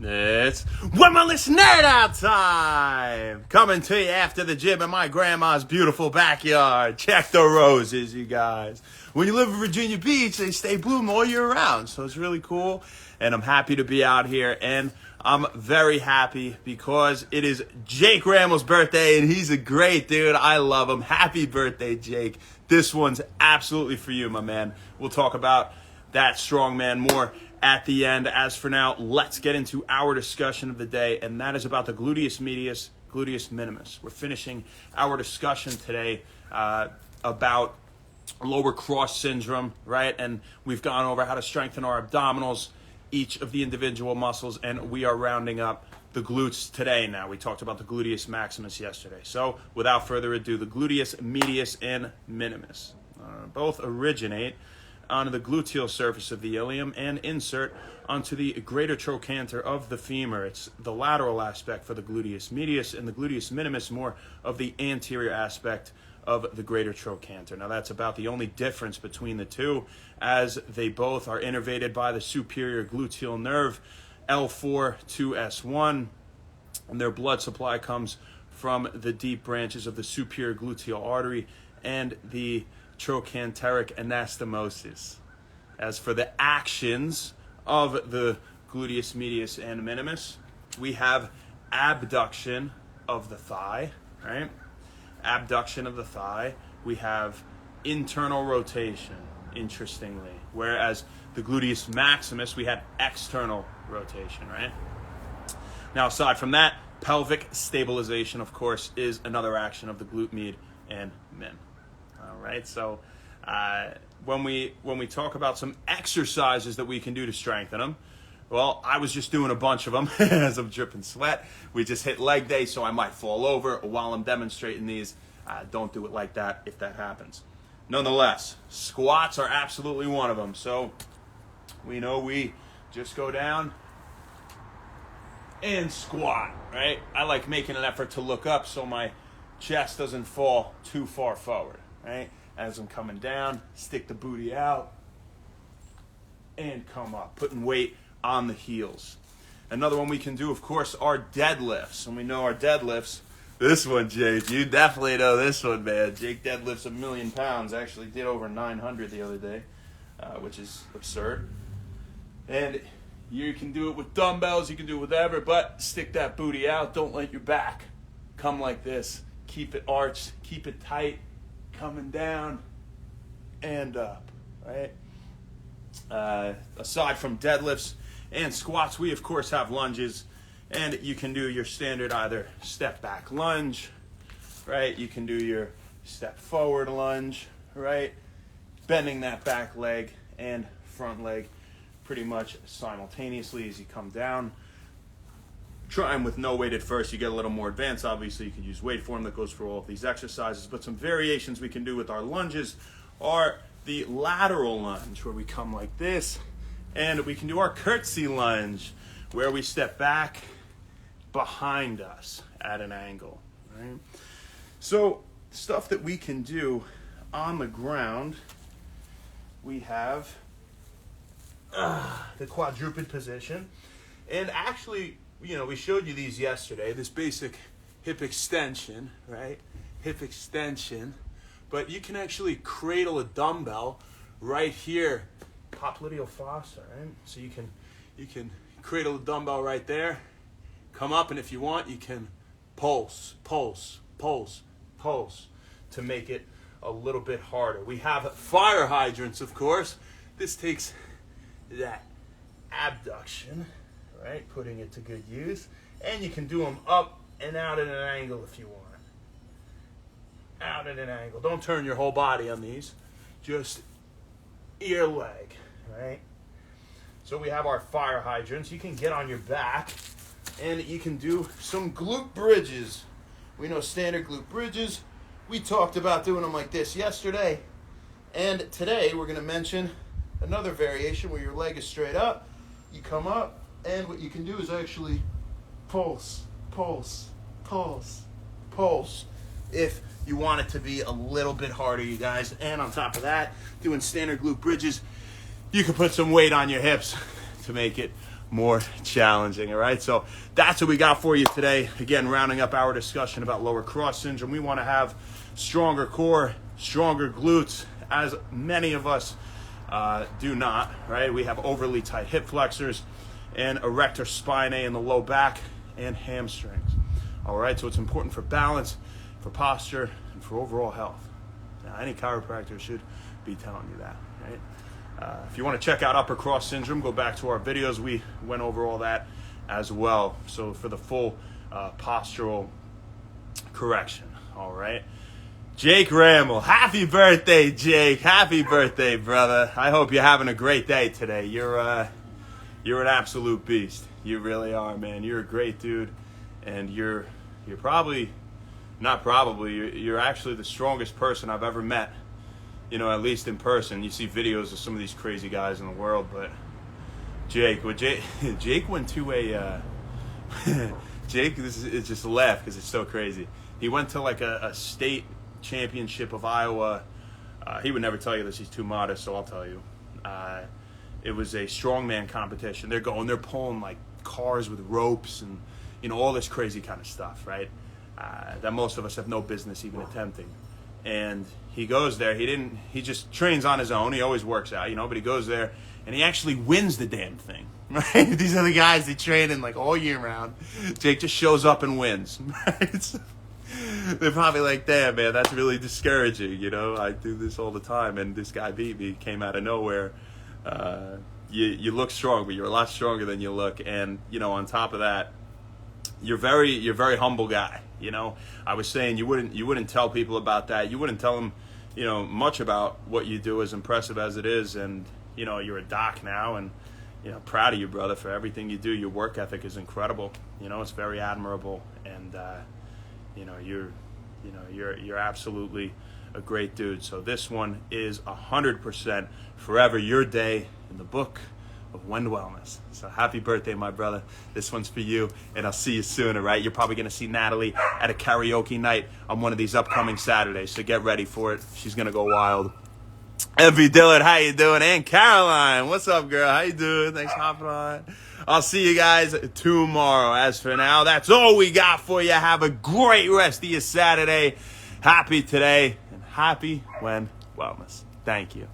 It's Windless Nerd Out time! Coming to you after the gym in my grandma's beautiful backyard. Check the roses, you guys. When you live in Virginia Beach, they stay blooming all year round, so it's really cool. And I'm happy to be out here, and I'm very happy because it is Jake Rammel's birthday, and he's a great dude. I love him. Happy birthday, Jake. This one's absolutely for you, my man. We'll talk about that strongman more at the end. As for now, let's get into our discussion of the day, and that is about the gluteus medius, gluteus minimus. We're finishing our discussion today about lower cross syndrome, right? And we've gone over how to strengthen our abdominals, each of the individual muscles, and we are rounding up the glutes today now. We talked about the gluteus maximus yesterday. So without further ado, the gluteus medius and minimus both originate onto the gluteal surface of the ilium and insert onto the greater trochanter of the femur. It's the lateral aspect for the gluteus medius, and the gluteus minimus more of the anterior aspect of the greater trochanter. Now that's about the only difference between the two, as they both are innervated by the superior gluteal nerve, L4 to S1, and their blood supply comes from the deep branches of the superior gluteal artery and the trochanteric anastomosis. As for the actions of the gluteus medius and minimus, we have abduction of the thigh, right? Abduction of the thigh. We have internal rotation, interestingly, whereas the gluteus maximus, we had external rotation, right? Now, aside from that, pelvic stabilization, of course, is another action of the glute med and min. All right, so when we talk about some exercises that we can do to strengthen them, well, I was just doing a bunch of them as I'm dripping sweat. We just hit leg day, so I might fall over while I'm demonstrating these. Don't do it like that if that happens. Nonetheless, squats are absolutely one of them. So we know we just go down and squat, right? I like making an effort to look up so my chest doesn't fall too far forward, right? As I'm coming down, stick the booty out and come up, putting weight on the heels. Another one we can do, of course, are deadlifts. And we know our deadlifts. This one, Jake, you definitely know this one, man. Jake deadlifts 1,000,000 pounds. Actually did over 900 the other day, which is absurd. And you can do it with dumbbells, you can do it with whatever, but stick that booty out. Don't let your back come like this. Keep it arched, keep it tight, coming down and up, right? Aside from deadlifts and squats, we of course have lunges, and you can do your standard either step back lunge, right? You can do your step forward lunge, right? Bending that back leg and front leg pretty much simultaneously as you come down. Trying with no weight at first, you get a little more advanced. Obviously, you can use weight form that goes for all of these exercises, but some variations we can do with our lunges are the lateral lunge, where we come like this, and we can do our curtsy lunge, where we step back behind us at an angle, right? So, stuff that we can do on the ground, we have the quadruped position, and actually, you know, we showed you these yesterday, this basic hip extension, right? Hip extension. But you can actually cradle a dumbbell right here, popliteal fossa, right? So you can cradle a dumbbell right there, come up, and if you want, you can pulse, pulse, pulse, pulse to make it a little bit harder. We have fire hydrants, of course. This takes that abduction, right, putting it to good use, and you can do them up and out at an angle if you want. Out at an angle. Don't turn your whole body on these, just ear leg, right? So we have our fire hydrants. You can get on your back, and you can do some glute bridges. We know standard glute bridges. We talked about doing them like this yesterday, and today we're going to mention another variation where your leg is straight up. You come up, and what you can do is actually pulse, pulse, pulse, pulse, if you want it to be a little bit harder, you guys. And on top of that, doing standard glute bridges, you can put some weight on your hips to make it more challenging. All right, so that's what we got for you today. Again, rounding up our discussion about lower cross syndrome. We want to have stronger core, stronger glutes, as many of us do not, right? We have overly tight hip flexors and erector spinae in the low back and hamstrings. All right, so it's important for balance, for posture, and for overall health. Now, any chiropractor should be telling you that, right? If you want to check out upper cross syndrome, go back to our videos. We went over all that as well. So for the full postural correction, all right? Jake Ramel, happy birthday, Jake. Happy birthday, brother. I hope you're having a great day today. You're an absolute beast. You really are, man. You're a great dude, and you're you're actually the strongest person I've ever met. You know, at least in person. You see videos of some of these crazy guys in the world, but Jake went to a Jake, it's just a laugh because it's so crazy. He went to like a state championship of Iowa. He would never tell you this, he's too modest, so I'll tell you. It was a strongman competition. They're pulling like cars with ropes and, you know, all this crazy kind of stuff, right? That most of us have no business even attempting. And he goes there. He just trains on his own. He always works out, you know, but he goes there and he actually wins the damn thing, right? These are the guys they train in like all year round. Jake just shows up and wins, right? They're probably like, damn, man, that's really discouraging, you know? I do this all the time, and this guy beat me, came out of nowhere. You look strong, but you're a lot stronger than you look. And, you know, on top of that, you're a very humble guy. You know, I was saying you wouldn't tell people about that. You wouldn't tell them, you know, much about what you do, as impressive as it is. And, you know, you're a doc now, and, you know, proud of you, brother, for everything you do. Your work ethic is incredible. You know, it's very admirable. And, you know, you're absolutely a great dude. So this one is 100% forever your day in the book of Wend Wellness. So happy birthday, my brother. This one's for you, and I'll see you soon, all right? You're probably going to see Natalie at a karaoke night on one of these upcoming Saturdays, so get ready for it. She's going to go wild. Evie Dillard, how you doing? And Caroline, what's up, girl? How you doing? Thanks for hopping on. I'll see you guys tomorrow. As for now, that's all we got for you. Have a great rest of your Saturday. Happy today, and happy Wend Wellness. Thank you.